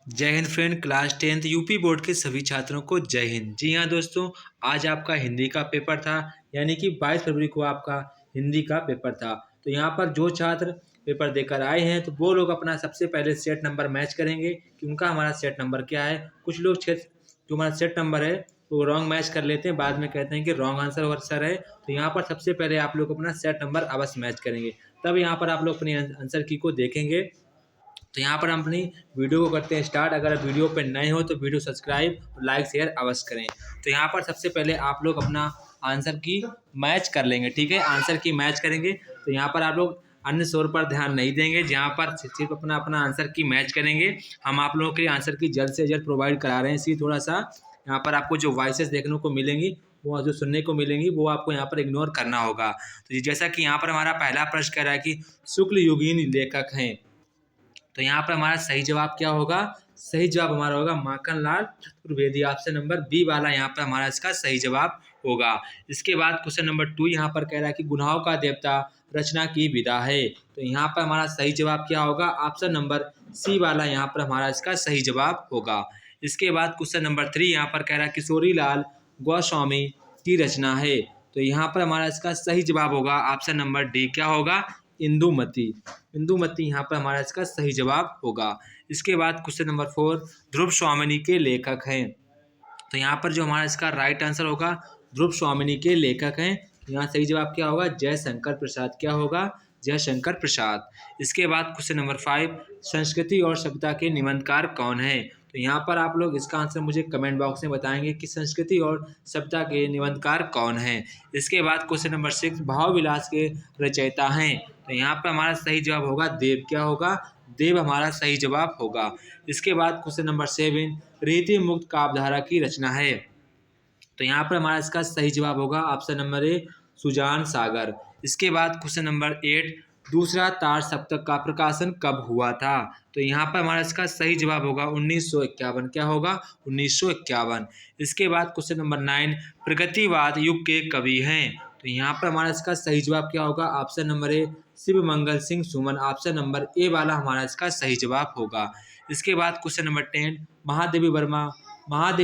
जय Hind friend. Class 10th UP board के सभी छात्रों को जय हिंद। जी हाँ दोस्तों, आज आपका हिंदी का पेपर था, यानी कि 22 फरवरी को आपका हिंदी का पेपर था। तो यहाँ पर जो छात्र पेपर देकर आए हैं तो वो लोग अपना सबसे पहले सेट नंबर मैच करेंगे कि उनका हमारा सेट नंबर क्या है। कुछ लोग जो हमारा सेट नंबर है वो रॉन्ग मैच कर लेते हैं, बाद में कहते हैं कि रॉन्ग आंसर सर है। तो यहाँ पर सबसे पहले आप लोग अपना सेट नंबर अवश्य मैच करेंगे, तब यहाँ पर आप लोग अपनी आंसर की को देखेंगे। तो यहाँ पर हम अपनी वीडियो को करते हैं स्टार्ट। अगर वीडियो पे नए हो तो वीडियो सब्सक्राइब और लाइक शेयर अवश्य करें। तो यहाँ पर सबसे पहले आप लोग अपना आंसर की मैच कर लेंगे, ठीक है। आंसर की मैच करेंगे तो यहाँ पर आप लोग अन्य सोर पर ध्यान नहीं देंगे, जहाँ पर सिर्फ अपना अपना आंसर की मैच करेंगे। हम आप लोगों के लिए आंसर की जल्द से जल्द प्रोवाइड करा रहे हैं, इसलिए थोड़ा सा यहाँ पर आपको जो वॉइसेस देखने को मिलेंगी, वो जो सुनने को मिलेंगी, वो आपको यहाँ पर इग्नोर करना होगा। तो जैसा कि यहाँ पर हमारा पहला प्रश्न कह रहा है कि शुक्ल युगीन लेखक हैं, तो यहाँ पर हमारा सही जवाब क्या होगा? सही जवाब हमारा होगा Makhanlal Chaturvedi. Option number B वाला यहाँ पर हमारा इसका सही जवाब होगा। इसके बाद क्वेश्चन नंबर 2 यहाँ पर कह रहा है कि गुनाहों का देवता रचना की विधा है, तो यहाँ पर हमारा सही जवाब क्या होगा? ऑप्शन नंबर सी वाला यहाँ पर हमारा इसका सही जवाब होगा। इसके बाद क्वेश्चन नंबर 3 यहाँ पर कह रहा है किशोरी लाल गोस्वामी की रचना है, तो यहाँ पर हमारा इसका सही जवाब होगा ऑप्शन नंबर डी। क्या होगा? इंदुमती। इंदुमती यहाँ पर हमारा इसका सही जवाब होगा। इसके बाद क्वेश्चन नंबर 4 ध्रुव स्वामिनी के लेखक हैं, तो यहाँ पर जो हमारा इसका राइट आंसर होगा ध्रुव स्वामिनी के लेखक हैं। यहाँ सही जवाब क्या होगा? जयशंकर प्रसाद। क्या होगा? जयशंकर प्रसाद। इसके बाद क्वेश्चन नंबर 5 संस्कृति और सभ्यता के निबंधकार कौन है, तो यहाँ पर आप लोग इसका आंसर मुझे कमेंट बॉक्स में बताएंगे कि संस्कृति और सभ्यता के निबंधकार कौन है। इसके बाद क्वेश्चन नंबर 6 भाव विलास के रचयिता हैं, तो यहाँ पर हमारा सही जवाब होगा देव। क्या होगा? देव हमारा सही जवाब होगा। इसके बाद क्वेश्चन नंबर 7 रीति मुक्त काव्यधारा की रचना है, तो यहाँ पर हमारा इसका सही जवाब होगा ऑप्शन नंबर ए सुजान सागर। इसके बाद क्वेश्चन नंबर 8 दूसरा तार सप्तक का प्रकाशन कब हुआ था, तो यहाँ पर हमारा इसका सही जवाब होगा 1951। क्या होगा? 1951। इसके बाद क्वेश्चन नंबर 9 प्रगतिवाद युग के कवि हैं, तो यहाँ पर हमारा इसका सही जवाब क्या होगा? Option number A Shiv Mangal Singh Suman. Option number A वाला हमारा इसका सही जवाब होगा। इसके बाद क्वेश्चन नंबर 10 महादेवी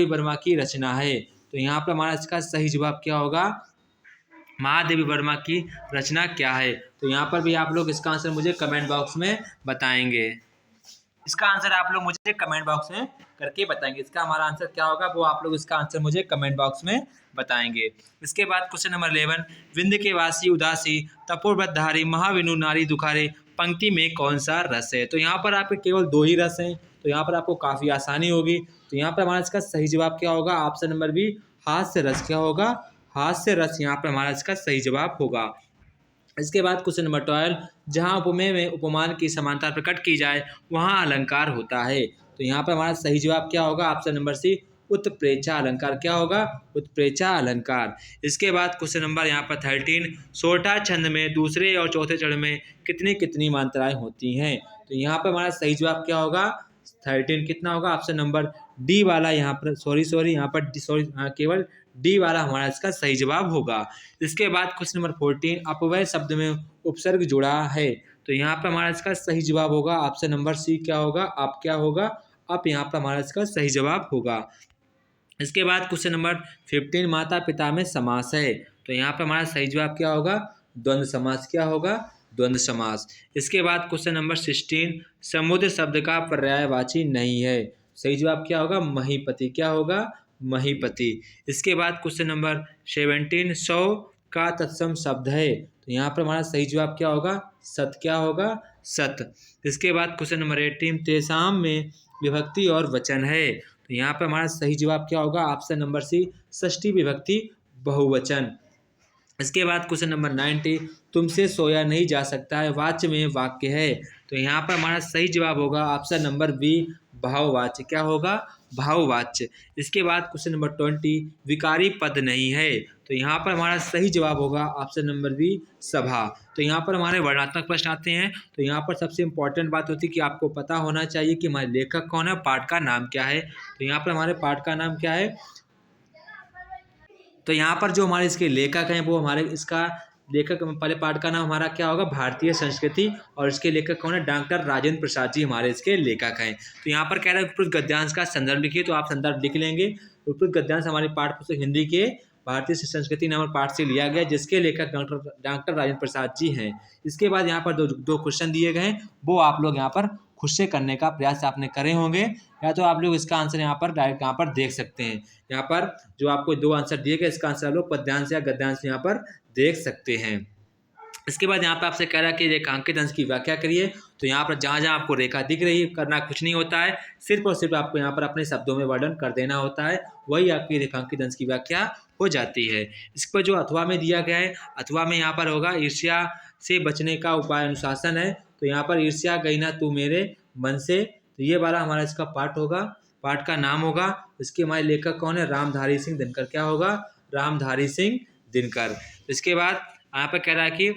वर्मा की रचना है, तो यहाँ पर हमारा इसका सही जवाब क्या होगा? महादेवी वर्मा की रचना क्या है, तो यहाँ पर भी आप लोग इसका आंसर मुझे कमेंट बॉक्स में बताएंगे। इसका आंसर आप लोग मुझे कमेंट बॉक्स में करके बताएंगे। इसका हमारा आंसर क्या होगा वो आप लोग इसका आंसर मुझे कमेंट बॉक्स में बताएंगे। इसके बाद क्वेश्चन नंबर 11 विंध्य के वासी उदासी तपोव्रतधारी महाविनु नारी दुखारे पंक्ति में कौन सा रस है, तो यहाँ पर आपके केवल 2 ही रस हैं, तो यहाँ पर आपको काफ़ी आसानी होगी। तो यहाँ पर हमारा इसका सही जवाब क्या होगा? ऑप्शन नंबर बी हास्य रस। क्या होगा? हास्य रस यहाँ पर हमारा इसका सही जवाब होगा। इसके बाद क्वेश्चन नंबर 12 जहाँ उपमेय में उपमान की समानता प्रकट की जाए वहाँ अलंकार होता है, तो यहाँ पर हमारा सही जवाब क्या होगा? ऑप्शन नंबर सी उत्प्रेक्षा अलंकार। क्या होगा? उत्प्रेक्षा अलंकार। इसके बाद क्वेश्चन नंबर यहाँ पर 13 सोरठा छंद में दूसरे और चौथे चरण में कितनी कितनी मात्राएं होती हैं, तो यहाँ पर हमारा सही जवाब क्या होगा? 13 कितना होगा? ऑप्शन नंबर डी वाला यहाँ पर यहाँ पर केवल डी वाला हमारा इसका सही जवाब होगा। इसके बाद क्वेश्चन नंबर 14 अपव्यय शब्द में उपसर्ग जुड़ा है, तो यहाँ पर हमारा इसका सही जवाब होगा ऑप्शन नंबर सी। क्या होगा? अब क्या होगा? अब यहाँ पर हमारा इसका सही जवाब होगा। इसके बाद क्वेश्चन नंबर 15 माता पिता में समास है, तो यहाँ पर हमारा सही जवाब क्या होगा? द्वंद्व समास। क्या होगा? द्वंद्व समास। इसके बाद क्वेश्चन नंबर 16 समुद्र शब्द का पर्यायवाची नहीं है, सही जवाब क्या होगा? महीपति। क्या होगा? महीपति। इसके बाद क्वेश्चन नंबर 17 सौ का तत्सम शब्द है, तो यहाँ पर हमारा सही जवाब क्या होगा? सत। क्या होगा? सत। इसके बाद क्वेश्चन नंबर 18 तेसाम में विभक्ति और वचन है, तो यहाँ पर हमारा सही जवाब क्या होगा? ऑप्शन नंबर सी षष्ठी विभक्ति बहुवचन। इसके बाद क्वेश्चन नंबर 90 तुमसे सोया नहीं जा सकता है वाच्य में वाक्य है, तो यहाँ पर हमारा सही जवाब होगा ऑप्शन नंबर बी भाववाच्य। क्या होगा? भाववाच्य। इसके बाद क्वेश्चन नंबर 20 विकारी पद नहीं है, तो यहाँ पर हमारा सही जवाब होगा ऑप्शन नंबर बी सभा। तो यहाँ पर हमारे वर्णात्मक प्रश्न आते हैं, तो यहाँ पर सबसे इंपॉर्टेंट बात होती है कि आपको पता होना चाहिए कि हमारे लेखक कौन है, पाठ का नाम क्या है। तो यहाँ पर हमारे पाठ का नाम क्या है? तो यहाँ पर जो हमारे इसके लेखक हैं वो हमारे इसका लेखक पहले पार्ट का नाम हमारा क्या होगा, भारतीय संस्कृति, और इसके लेखक कौन है, डॉक्टर राजेंद्र प्रसाद जी हमारे इसके लेखक हैं। तो यहाँ पर कह रहा है उपरोक्त गद्यांश का संदर्भ लिखिए, तो आप संदर्भ लिख लेंगे। उपरोक्त गद्यांश हमारे पाठ्य पुस्तक हिंदी के भारतीय संस्कृति नामक पाठ से लिया गया, जिसके लेखक डॉक्टर राजेंद्र प्रसाद जी हैं। इसके बाद यहाँ पर दो क्वेश्चन दिए गए हैं, वो आप लोग यहाँ पर खुद से करने का प्रयास आपने करे होंगे, या तो आप लोग इसका आंसर यहाँ पर डायरेक्ट यहाँ पर देख सकते हैं। यहाँ पर जो आपको 2 आंसर दिए गए, इसका आंसर आप लोग पद्यांश या गद्यांश यहाँ पर देख सकते हैं। इसके बाद यहाँ पर आपसे कह रहा है कि रेखांकित अंश की व्याख्या करिए। तो यहाँ पर जहाँ जहाँ आपको रेखा दिख रही है, करना कुछ नहीं होता है, सिर्फ और सिर्फ आपको यहाँ पर अपने शब्दों में वर्णन कर देना होता है, वही आपकी रेखांकित अंश की व्याख्या हो जाती है। इस पर जो अथवा में दिया गया है, अथवा में यहाँ पर होगा ईर्ष्या से बचने का उपाय अनुशासन है। तो यहाँ पर ईर्ष्या गई ना तू मेरे मन से, तो ये वाला हमारा इसका पाठ होगा, पाठ का नाम होगा। इसके हमारे लेखक कौन है, रामधारी सिंह दिनकर। क्या होगा, रामधारी सिंह दिनकर। इसके बाद यहाँ पर कह रहा है कि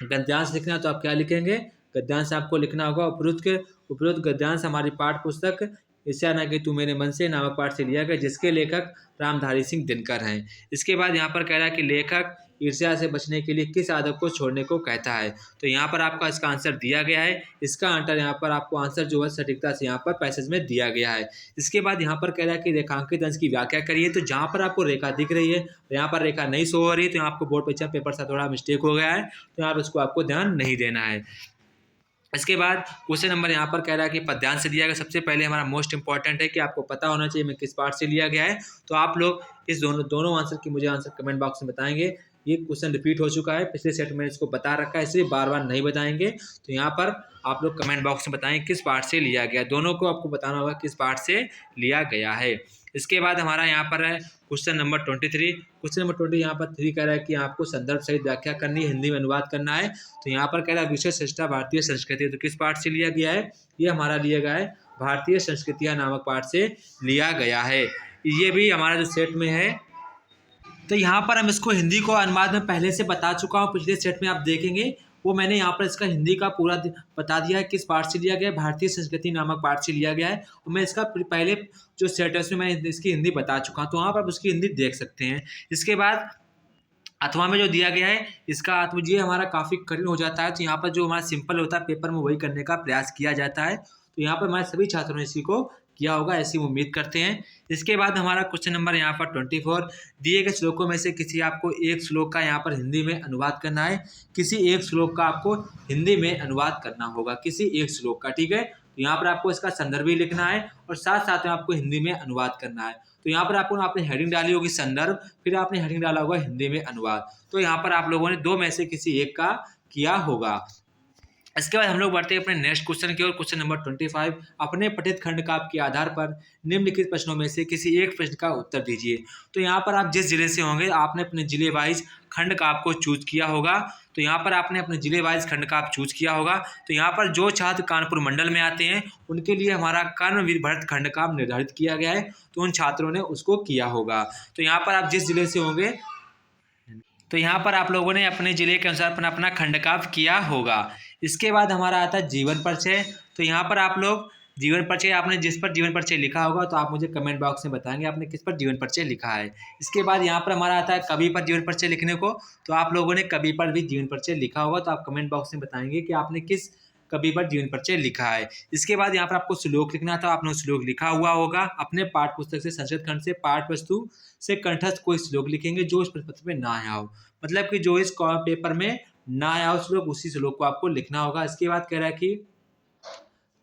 गद्यांश लिखना, तो आप क्या लिखेंगे, गद्यांश आपको लिखना होगा उपरोक्त गद्यांश हमारी पाठ पुस्तक ईर्ष्या ना कि तू मेरे मन से नामक पाठ से लिया गया, जिसके लेखक रामधारी सिंह दिनकर हैं। इसके बाद यहाँ पर कह रहा है कि लेखक ईर्ष्या से बचने के लिए किस आदत को छोड़ने को कहता है। तो यहाँ पर आपका इसका आंसर दिया गया है। इसका आंसर यहाँ पर आपको आंसर जो है सटीकता से यहाँ पर पैसेज में दिया गया है। इसके बाद यहाँ पर कह रहा है कि रेखांकित अंश की व्याख्या करिए। तो जहाँ पर आपको रेखा दिख रही है, तो यहाँ पर रेखा नहीं शो हो रही है, तो यहाँ आपको बोर्ड परीक्षा पेपर से थोड़ा मिस्टेक हो गया है, तो यहाँ पर उसको आपको ध्यान नहीं देना है। इसके बाद क्वेश्चन नंबर यहाँ पर कह रहा है कि पद्यांश से दिया गया। सबसे पहले हमारा मोस्ट इंपॉर्टेंट है कि आपको पता होना चाहिए मैं किस पार्ट से लिया गया है। तो आप लोग इस दोनों आंसर की मुझे आंसर कमेंट बॉक्स में बताएंगे। ये क्वेश्चन रिपीट हो चुका है, पिछले सेट में इसको बता रखा है, इसलिए बार बार नहीं बताएंगे। तो यहाँ पर आप लोग कमेंट बॉक्स में बताएं किस पार्ट से लिया गया, दोनों को आपको बताना होगा किस पार्ट से लिया गया है। इसके बाद हमारा यहाँ पर है क्वेश्चन नंबर 23। क्वेश्चन नंबर 20 यहाँ पर 3 कह रहा है कि आपको संदर्भ सहित व्याख्या करनी है, हिंदी में अनुवाद करना है। तो यहाँ पर कह रहा है विषय श्रेष्ठता भारतीय संस्कृति, तो किस पाठ से लिया गया है, ये हमारा लिया गया है भारतीय संस्कृतियाँ नामक पाठ से लिया गया है। ये भी हमारा जो सेट में है। तो यहाँ पर हम इसको हिंदी को अनुवाद में पहले से बता चुका हूँ, पिछले सेट में आप देखेंगे वो मैंने यहाँ पर इसका हिंदी का पूरा बता दिया है किस पाठ से लिया गया है, भारतीय संस्कृति नामक पाठ से लिया गया है। और मैं इसका पहले जो सेट है उसमें मैं इसकी हिंदी बता चुका हूँ, तो वहाँ पर आप उसकी हिंदी देख सकते हैं। इसके बाद अथवा में जो दिया गया है, इसका अथवा ये हमारा काफ़ी कठिन हो जाता है, तो यहाँ पर जो हमारा सिंपल होता है पेपर में वही करने का प्रयास किया जाता है। तो यहाँ पर हमारे सभी छात्रों ने इसी को किया होगा, ऐसी उम्मीद करते हैं। इसके बाद हमारा क्वेश्चन नंबर यहाँ पर 24, दिए गए श्लोकों में से किसी आपको एक श्लोक का यहाँ पर हिंदी में अनुवाद करना है। किसी एक श्लोक का आपको हिंदी में अनुवाद करना होगा, किसी एक श्लोक का, ठीक है। तो यहाँ पर आपको इसका संदर्भ भी लिखना है और साथ साथ में आपको हिंदी में अनुवाद करना है। तो यहाँ पर आपने हेडिंग डाली होगी संदर्भ, फिर आपने हेडिंग डाला होगा हिंदी में अनुवाद। तो यहाँ पर आप लोगों ने 2 में से किसी एक का किया होगा। इसके बाद हम लोग बढ़ते हैं अपने नेक्स्ट क्वेश्चन की ओर। क्वेश्चन नंबर 25, अपने पठित खंड काव्य के आधार पर निम्नलिखित प्रश्नों में से किसी एक प्रश्न का उत्तर दीजिए। तो यहाँ पर आप जिस जिले से होंगे आपने अपने जिले वाइज खंड काव्य को चूज किया होगा। तो यहाँ पर आपने अपने जिले वाइज खंड काव्य चूज किया होगा। तो यहाँ पर जो छात्र कानपुर मंडल में आते हैं उनके लिए हमारा कर्मवीर भरत खंड काव्य निर्धारित किया गया है, तो उन छात्रों ने उसको किया होगा। तो यहाँ पर आप जिस जिले से होंगे, तो यहाँ पर आप लोगों ने अपने जिले के अनुसार अपना अपना खंड काव्य किया होगा। इसके बाद हमारा आता है जीवन परिचय। तो यहाँ पर आप लोग जीवन परिचय, आपने जिस पर जीवन परिचय लिखा होगा तो आप मुझे कमेंट बॉक्स में बताएंगे आपने किस पर जीवन परिचय लिखा है। इसके बाद यहाँ पर हमारा आता है कवि पर जीवन परिचय लिखने को, तो आप लोगों ने कवि पर भी जीवन परिचय लिखा होगा, तो आप कमेंट बॉक्स में बताएंगे कि आपने किस कवि पर जीवन परिचय लिखा है। इसके बाद यहाँ पर आपको श्लोक लिखना था, आपने श्लोक लिखा हुआ होगा। अपने पाठ पुस्तक से संस्कृत खंड से पाठ वस्तु से कंठस्थ कोई श्लोक लिखेंगे जो इस प्रश्न पत्र में ना आया हो, मतलब कि जो इस पेपर में ना आया हो श्लोक, उसी श्लोक को आपको लिखना होगा। इसके बाद कह रहा है कि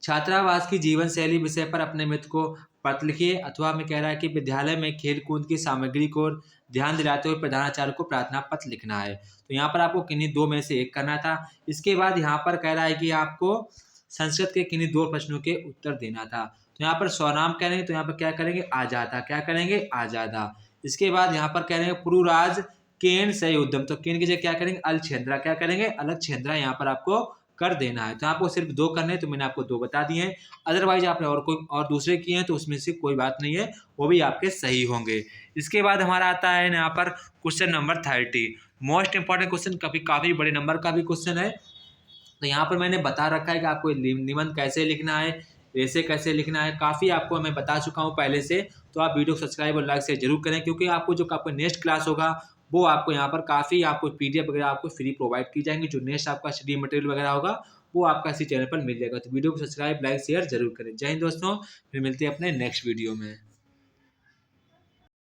छात्रावास की जीवन शैली विषय पर अपने मित्र को पत्र लिखिए। अथवा में कह रहा है कि विद्यालय में खेल कूद की सामग्री को ध्यान दिलाते हुए प्रधानाचार्य को प्रार्थना पत्र लिखना है। तो यहाँ पर आपको किन्हीं 2 में से एक करना था। इसके बाद यहाँ पर कह रहा है कि आपको संस्कृत के किन्हीं 2 प्रश्नों के उत्तर देना था। तो यहाँ पर स्वनाम करेंगे, तो यहाँ पर क्या करेंगे, आजादा, क्या करेंगे, आजादा। इसके बाद यहाँ पर कह रहे हैं पुरुराज केन सही उद्यम, तो केन की जगह क्या करेंगे, अलछेंद्रा, क्या करेंगे, अलछेंद्रा यहाँ पर आपको कर देना है। तो आपको सिर्फ 2 करने हैं, तो मैंने आपको 2 बता दिए हैं। अदरवाइज आपने और दूसरे किए हैं तो उसमें से कोई बात नहीं है, वो भी आपके सही होंगे। इसके बाद हमारा आता है यहाँ पर question number 30, most important question, काफ़ी बड़े नंबर का भी क्वेश्चन है। तो यहाँ पर मैंने बता रखा है कि आपको निबंध कैसे लिखना है, ऐसे कैसे लिखना है, काफ़ी आपको मैं बता चुका हूँ पहले से। तो आप वीडियो को सब्सक्राइब और लाइक से जरूर करें, क्योंकि आपको जो आपका नेक्स्ट क्लास होगा वो आपको यहाँ पर काफ़ी आपको PDF वगैरह आपको फ्री प्रोवाइड की जाएँगी। जो नेक्स्ट आपका स्टडी मटेरियल वगैरह होगा, वो आपका इसी चैनल पर मिल जाएगा। तो वीडियो को सब्सक्राइब, लाइक, शेयर ज़रूर करें। जय हिंद दोस्तों, फिर मिलते हैं अपने नेक्स्ट वीडियो में।